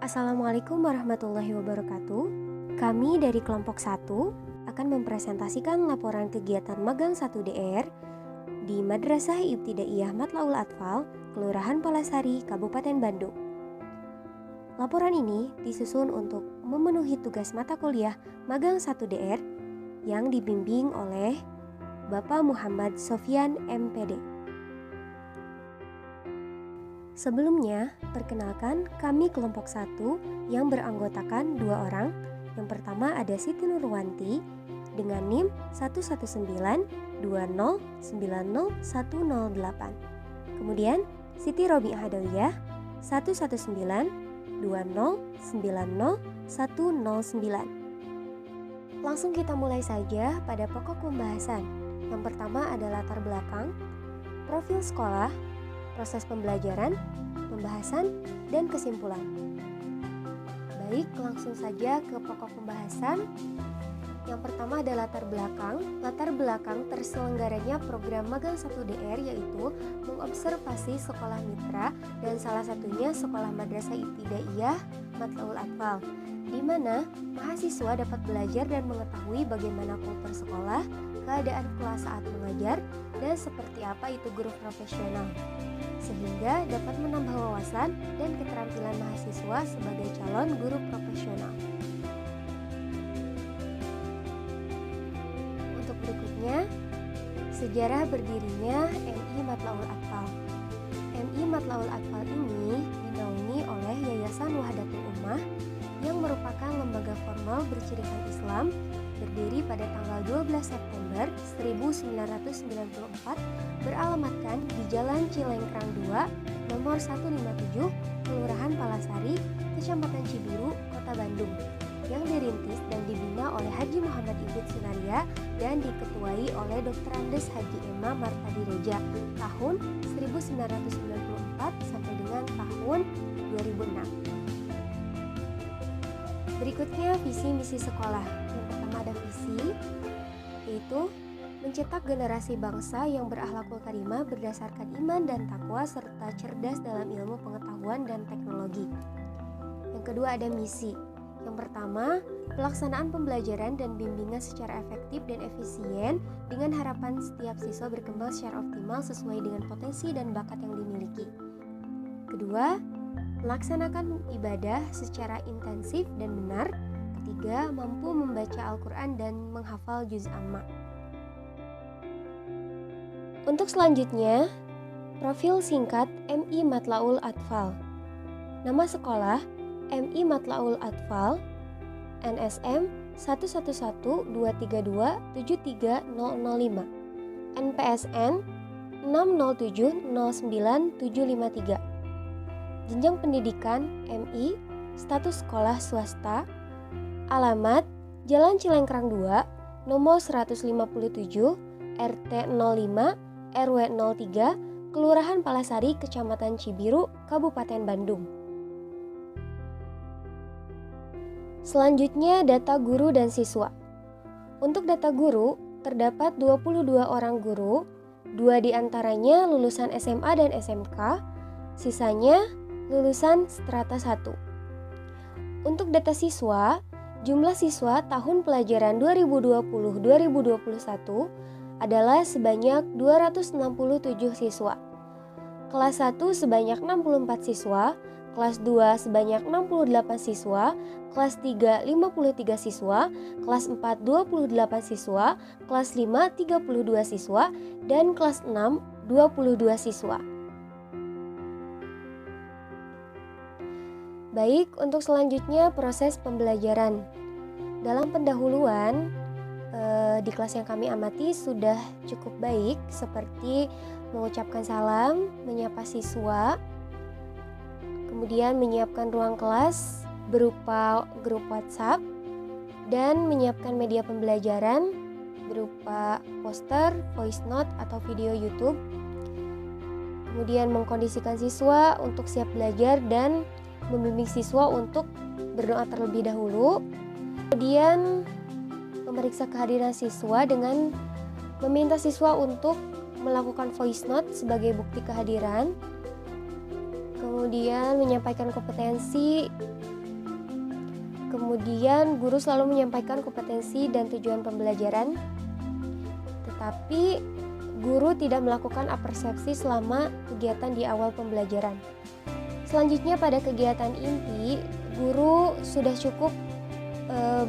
Assalamualaikum warahmatullahi wabarakatuh. Kami dari kelompok 1 akan mempresentasikan laporan kegiatan magang 1DR di Madrasah Ibtidaiyah Matlaul Atfal, Kelurahan Palasari, Kabupaten Bandung. Laporan ini disusun untuk memenuhi tugas mata kuliah magang 1DR yang dibimbing oleh Bapak Muhammad Sofyan MPD. Sebelumnya, perkenalkan kami kelompok 1 yang beranggotakan 2 orang. Yang pertama ada Siti Nurwanti dengan NIM 11920901008. Kemudian Siti Robi Hadawiyah 11920901009. Langsung kita mulai saja pada pokok pembahasan. Yang pertama ada latar belakang, profil sekolah, proses pembelajaran, pembahasan, dan kesimpulan. Baik, langsung saja ke pokok pembahasan. Yang pertama ada latar belakang. Latar belakang terselenggaranya program magang 1DR yaitu mengobservasi sekolah mitra dan salah satunya sekolah Madrasah Ibtidaiyah Matlaul Atfal, di mana mahasiswa dapat belajar dan mengetahui bagaimana kultur sekolah, keadaan kelas saat mengajar, dan seperti apa itu guru profesional, sehingga dapat menambah wawasan dan keterampilan mahasiswa sebagai calon guru profesional. Untuk berikutnya, sejarah berdirinya MI Matlaul Atfal. MI Matlaul Atfal ini dinaungi oleh Yayasan Wahdatul Ummah yang merupakan lembaga formal bercirikan Islam, berdiri pada tanggal 12 September 1994, beralamatkan di Jalan Cilengkrang 2, nomor 157, Kelurahan Palasari, Kecamatan Cibiru, Kota Bandung, yang dirintis dan dibina oleh Haji Muhammad Ibn Sunaria dan diketuai oleh Dr. Andes Haji Emma Martadi Reja tahun 1994 sampai dengan tahun 2006. Berikutnya visi misi sekolah. Yang pertama ada visi, yaitu mencetak generasi bangsa yang berakhlakul karimah berdasarkan iman dan takwa serta cerdas dalam ilmu pengetahuan dan teknologi. Yang kedua ada misi. Yang pertama, pelaksanaan pembelajaran dan bimbingan secara efektif dan efisien dengan harapan setiap siswa berkembang secara optimal sesuai dengan potensi dan bakat yang dimiliki. Kedua, melaksanakan ibadah secara intensif dan benar. Ketiga, mampu membaca Al-Quran dan menghafal juz amma. Untuk selanjutnya, profil singkat MI Matlaul Atfal. Nama sekolah MI Matlaul Atfal, NSM 11123273005, NPSN 607097753. Jenjang pendidikan MI, status sekolah swasta, alamat Jalan Cilengkrang 2, nomor 157, RT 05, RW 03, Kelurahan Palasari, Kecamatan Cibiru, Kabupaten Bandung. Selanjutnya data guru dan siswa. Untuk data guru, terdapat 22 orang guru, 2 diantaranya lulusan SMA dan SMK, sisanya lulusan strata 1. Untuk data siswa, jumlah siswa tahun pelajaran 2020-2021 adalah sebanyak 267 siswa. Kelas 1 sebanyak 64 siswa, kelas 2 sebanyak 68 siswa, kelas 3 53 siswa, kelas 4 28 siswa, kelas 5 32 siswa, dan kelas 6 22 siswa. Baik, untuk selanjutnya proses pembelajaran. Dalam pendahuluan, di kelas yang kami amati sudah cukup baik, seperti mengucapkan salam, menyapa siswa, kemudian menyiapkan ruang kelas berupa grup WhatsApp, dan menyiapkan media pembelajaran berupa poster, voice note, atau video YouTube. Kemudian mengkondisikan siswa untuk siap belajar dan membimbing siswa untuk berdoa terlebih dahulu. Kemudian memeriksa kehadiran siswa dengan meminta siswa untuk melakukan voice note sebagai bukti kehadiran. Kemudian menyampaikan kompetensi Kemudian guru selalu menyampaikan kompetensi dan tujuan pembelajaran, tetapi guru tidak melakukan apersepsi selama kegiatan di awal pembelajaran. Selanjutnya pada kegiatan inti, guru sudah cukup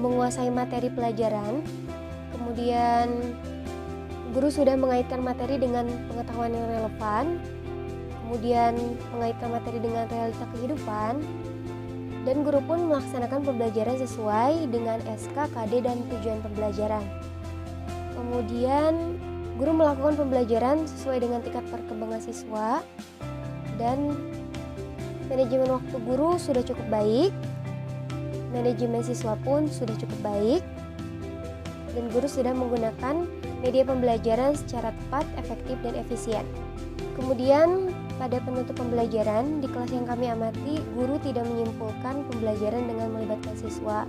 menguasai materi pelajaran. Kemudian guru sudah mengaitkan materi dengan pengetahuan yang relevan, kemudian mengaitkan materi dengan realita kehidupan, dan guru pun melaksanakan pembelajaran sesuai dengan SK, KD, dan tujuan pembelajaran. Kemudian guru melakukan pembelajaran sesuai dengan tingkat perkembangan siswa, dan manajemen waktu guru sudah cukup baik, manajemen siswa pun sudah cukup baik, dan guru sudah menggunakan media pembelajaran secara tepat, efektif, dan efisien. Kemudian pada penutup pembelajaran di kelas yang kami amati, guru tidak menyimpulkan pembelajaran dengan melibatkan siswa.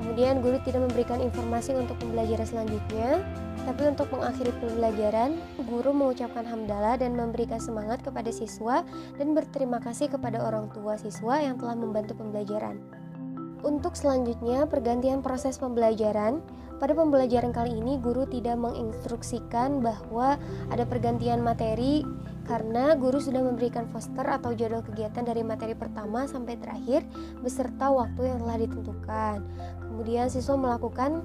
Kemudian guru tidak memberikan informasi untuk pembelajaran selanjutnya, tapi untuk mengakhiri pembelajaran, guru mengucapkan hamdalah dan memberikan semangat kepada siswa dan berterima kasih kepada orang tua siswa yang telah membantu pembelajaran. Untuk selanjutnya, pergantian proses pembelajaran. Pada pembelajaran kali ini, guru tidak menginstruksikan bahwa ada pergantian materi karena guru sudah memberikan poster atau jadwal kegiatan dari materi pertama sampai terakhir beserta waktu yang telah ditentukan. Kemudian siswa melakukan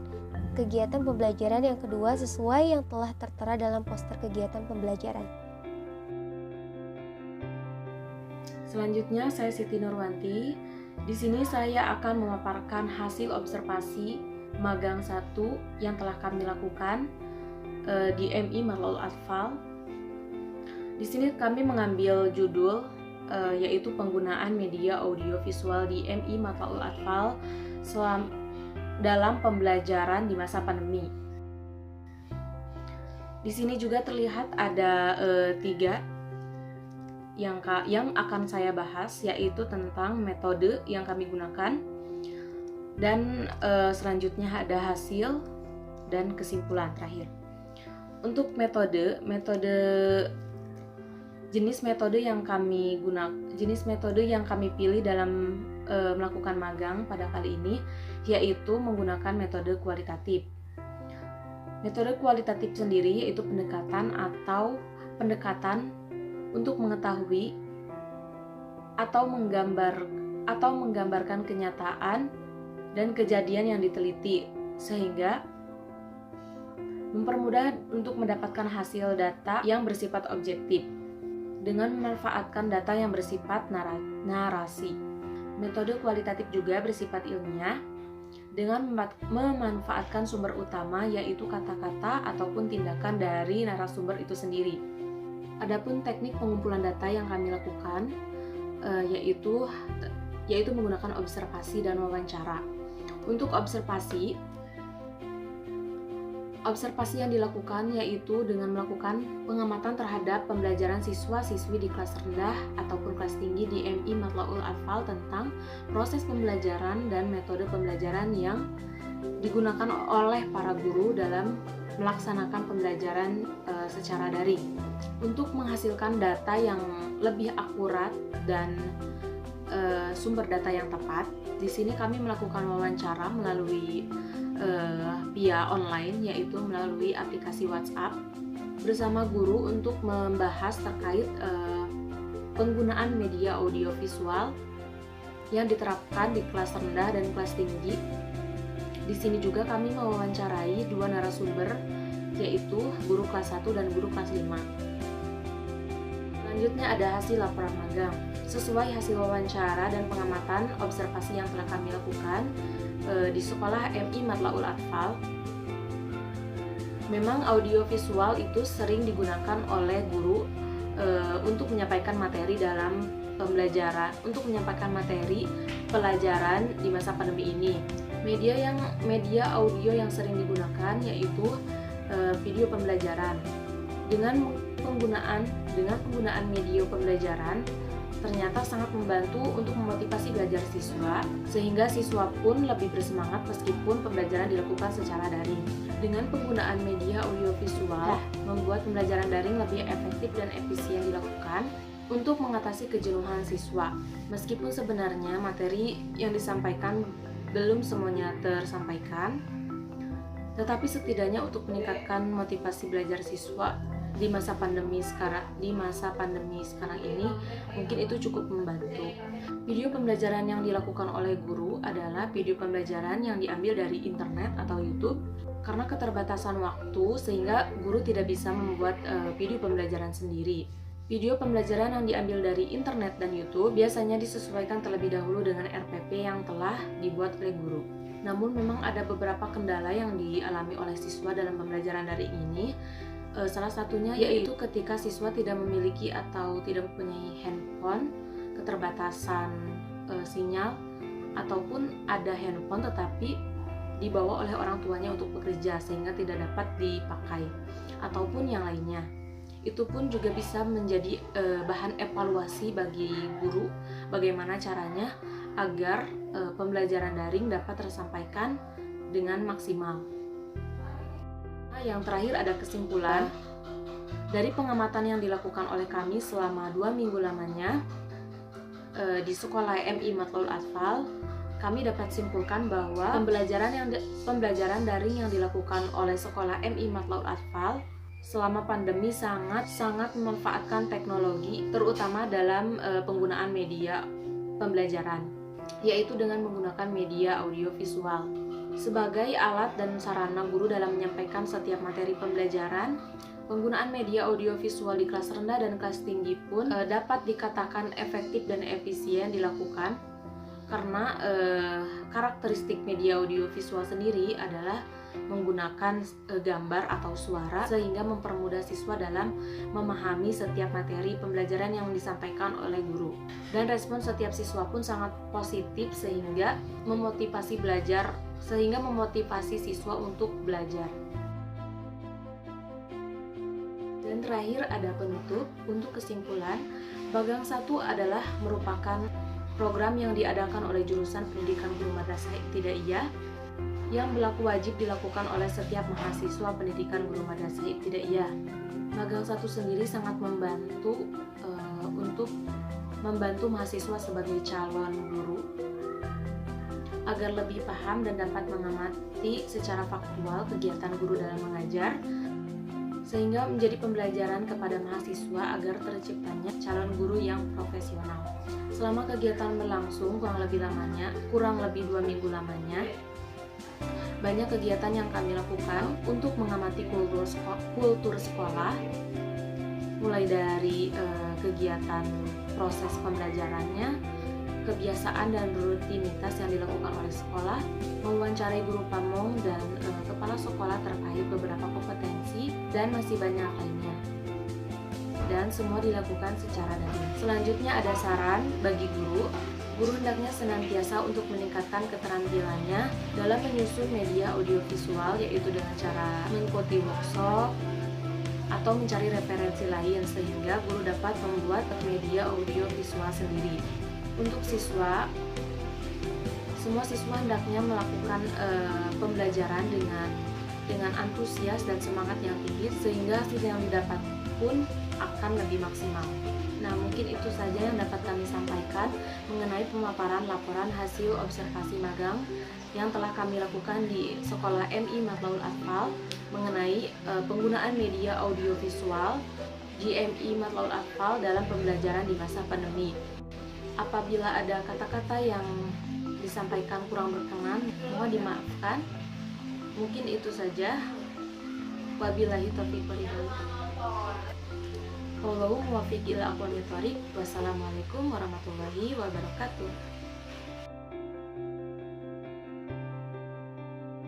kegiatan pembelajaran yang kedua sesuai yang telah tertera dalam poster kegiatan pembelajaran. Selanjutnya saya Siti Nurwanti. Di sini saya akan memaparkan hasil observasi magang 1 yang telah kami lakukan di MI Matlaul Atfal. Di sini kami mengambil judul yaitu penggunaan media audio visual di MI Matlaul Atfal dalam pembelajaran di masa pandemi. Di sini juga terlihat ada 3 yang akan saya bahas, yaitu tentang metode yang kami gunakan, dan selanjutnya ada hasil dan kesimpulan terakhir. Untuk jenis metode yang kami pilih dalam melakukan magang pada kali ini yaitu menggunakan metode kualitatif. Metode kualitatif sendiri yaitu pendekatan untuk mengetahui atau menggambarkan kenyataan dan kejadian yang diteliti, sehingga mempermudah untuk mendapatkan hasil data yang bersifat objektif dengan memanfaatkan data yang bersifat narasi. Metode kualitatif juga bersifat ilmiah dengan memanfaatkan sumber utama yaitu kata-kata ataupun tindakan dari narasumber itu sendiri. Adapun teknik pengumpulan data yang kami lakukan yaitu menggunakan observasi dan wawancara. Untuk observasi yang dilakukan yaitu dengan melakukan pengamatan terhadap pembelajaran siswa-siswi di kelas rendah ataupun kelas tinggi di MI Matlaul Atfal tentang proses pembelajaran dan metode pembelajaran yang digunakan oleh para guru dalam melaksanakan pembelajaran secara daring. Untuk menghasilkan data yang lebih akurat dan sumber data yang tepat, di sini kami melakukan wawancara melalui via online, yaitu melalui aplikasi WhatsApp bersama guru untuk membahas terkait penggunaan media audiovisual yang diterapkan di kelas rendah dan kelas tinggi. Di sini juga kami mewawancarai 2 narasumber, yaitu guru kelas 1 dan guru kelas 5. Selanjutnya ada hasil laporan magang. Sesuai hasil wawancara dan pengamatan observasi yang telah kami lakukan di sekolah MI Matlaul Atfal, memang audiovisual itu sering digunakan oleh guru untuk menyampaikan materi dalam pembelajaran, untuk menyampaikan materi pelajaran di masa pandemi ini. Media audio yang sering digunakan yaitu video pembelajaran. Dengan penggunaan media pembelajaran ternyata sangat membantu untuk memotivasi belajar siswa, sehingga siswa pun lebih bersemangat meskipun pembelajaran dilakukan secara daring. Dengan penggunaan media audiovisual membuat pembelajaran daring lebih efektif dan efisien dilakukan untuk mengatasi kejenuhan siswa. Meskipun sebenarnya materi yang disampaikan belum semuanya tersampaikan, tetapi setidaknya untuk meningkatkan motivasi belajar siswa di masa pandemi sekarang ini mungkin itu cukup membantu. Video pembelajaran yang dilakukan oleh guru adalah video pembelajaran yang diambil dari internet atau YouTube. Karena keterbatasan waktu sehingga guru tidak bisa membuat video pembelajaran sendiri. Video pembelajaran yang diambil dari internet dan YouTube biasanya disesuaikan terlebih dahulu dengan RPP yang telah dibuat oleh guru. Namun memang ada beberapa kendala yang dialami oleh siswa dalam pembelajaran daring ini. Salah satunya yaitu ketika siswa tidak memiliki atau tidak mempunyai handphone, keterbatasan sinyal, ataupun ada handphone tetapi dibawa oleh orang tuanya untuk bekerja sehingga tidak dapat dipakai, ataupun yang lainnya. Itu pun juga bisa menjadi bahan evaluasi bagi guru bagaimana caranya agar pembelajaran daring dapat tersampaikan dengan maksimal. Nah, yang terakhir ada kesimpulan. Dari pengamatan yang dilakukan oleh kami selama 2 minggu lamanya di sekolah MI Matlaul Atfal, kami dapat simpulkan bahwa pembelajaran daring yang dilakukan oleh sekolah MI Matlaul Atfal selama pandemi sangat memanfaatkan teknologi, terutama dalam penggunaan media pembelajaran, yaitu dengan menggunakan media audiovisual sebagai alat dan sarana guru dalam menyampaikan setiap materi pembelajaran. Penggunaan media audiovisual di kelas rendah dan kelas tinggi pun dapat dikatakan efektif dan efisien dilakukan karena karakteristik media audiovisual sendiri adalah menggunakan gambar atau suara sehingga mempermudah siswa dalam memahami setiap materi pembelajaran yang disampaikan oleh guru. Dan respon setiap siswa pun sangat positif sehingga memotivasi siswa untuk belajar. Dan terakhir ada penutup. Untuk kesimpulan, Magang 1 adalah merupakan program yang diadakan oleh jurusan Pendidikan Guru Madrasah Ibtidaiyah yang berlaku wajib dilakukan oleh setiap mahasiswa Pendidikan Guru Madrasah Ibtidaiyah. Magang 1 sendiri sangat membantu untuk membantu mahasiswa sebagai calon guru agar lebih paham dan dapat mengamati secara faktual kegiatan guru dalam mengajar, sehingga menjadi pembelajaran kepada mahasiswa agar terciptanya calon guru yang profesional. Selama kegiatan berlangsung kurang lebih 2 minggu lamanya, banyak kegiatan yang kami lakukan untuk mengamati kultur sekolah, mulai dari kegiatan proses pembelajarannya, kebiasaan dan rutinitas yang dilakukan oleh sekolah, mewawancarai guru pamong dan kepala sekolah terkait beberapa kompetensi, dan masih banyak lainnya. Dan semua dilakukan secara daring. Selanjutnya ada saran bagi guru. Guru hendaknya senantiasa untuk meningkatkan keterampilannya dalam menyusun media audiovisual, yaitu dengan cara mengikuti workshop atau mencari referensi lain sehingga guru dapat membuat media audiovisual sendiri. Untuk siswa, semua siswa hendaknya melakukan pembelajaran dengan antusias dan semangat yang tinggi sehingga hasil yang didapat pun akan lebih maksimal. Nah, mungkin itu saja yang dapat kami sampaikan mengenai pemaparan laporan hasil observasi magang yang telah kami lakukan di Sekolah MI Matlaul Atfal mengenai penggunaan media audiovisual GMI Matlaul Atfal dalam pembelajaran di masa pandemi. Apabila ada kata-kata yang disampaikan kurang berkenan, mohon dimaafkan. Mungkin itu saja. Wabillahi taufiq wal hidayah. Wallahu muwaffiq ila aqwamit thoriq. Wassalamualaikum warahmatullahi wabarakatuh.